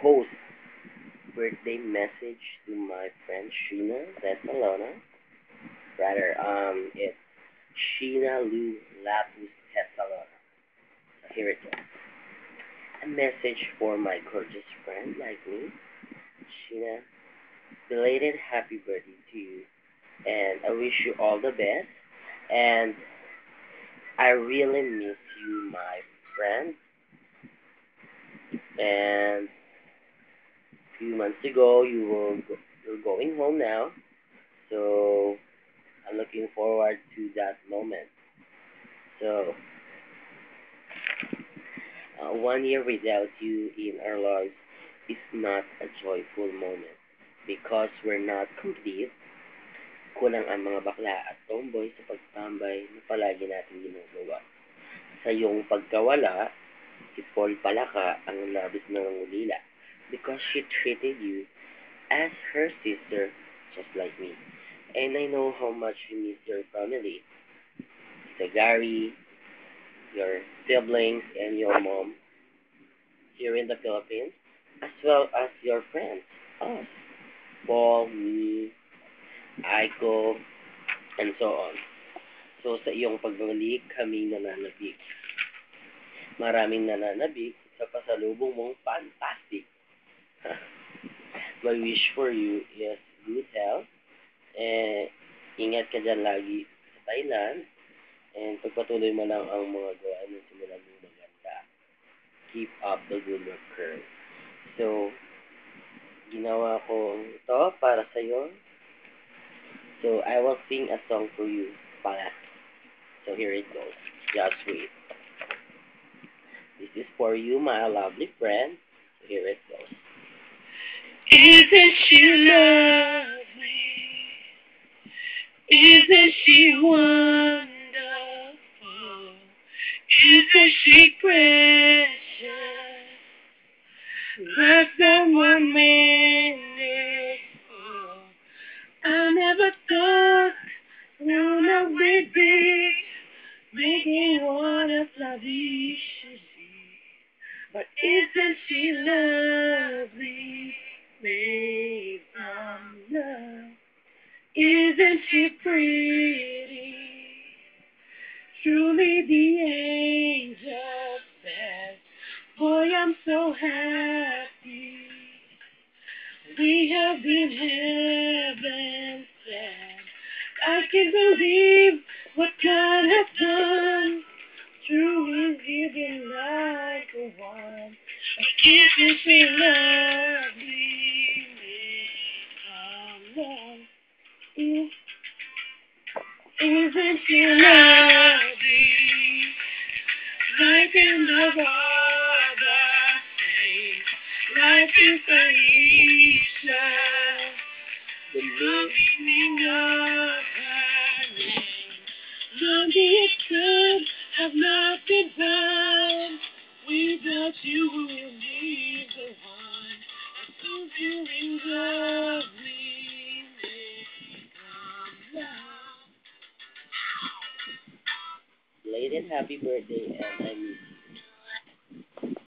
post birthday message to my friend Sheena Tesalona. Rather, it's Sheena Lou Lapus Tesalona. So here it goes. A message for my gorgeous friend like me, Sheena. Belated happy birthday to you, and I wish you all the best. And I really miss you, my friend. And a few months ago, you're going home now, so I'm looking forward to that moment. So, 1 year without you in our lives is not a joyful moment because we're not complete. Kulang ang mga bakla at tomboy sa pagtambay na palagi natin ginagawa. Sa iyong pagkawala, si Paul Palaka ang labis na nangulila because she treated you as her sister just like me. And I know how much you miss your family, the Gary, your siblings, and your mom here in the Philippines, as well as your friends, us, Paul, me, Aiko, and so on. So sa iyong pagbalik, kami nananabik. Maraming nananabik sa pasalubong mong fantastic. My wish for you is good health, and ingat ka dyan lagi sa Thailand, and pagpatuloy mo lang ang mga gawain ng simulan mo maganda. Keep up the good work, girl. So, ginawa ko ito para sa'yo. So, I will sing a song for you, pala. So, here it goes. Just wait. This is for you, my lovely friend. So, here it goes. Isn't she lovely? Isn't she wonderful? Isn't she precious? Less than 1 minute. I never thought that we'd be making one of lovely. But isn't she lovely? Made from love. Isn't she pretty? Truly the angel said, boy, I'm so happy. We have been heaven sent. I can't believe what God has done. Truly living like a one. Isn't she lovely? Love. Isn't she lovely? Life in the water, life is Aisha. The living of her name. Loving it could have not been done without you will be the one. So feeling lovely. Belated happy birthday, and I miss you.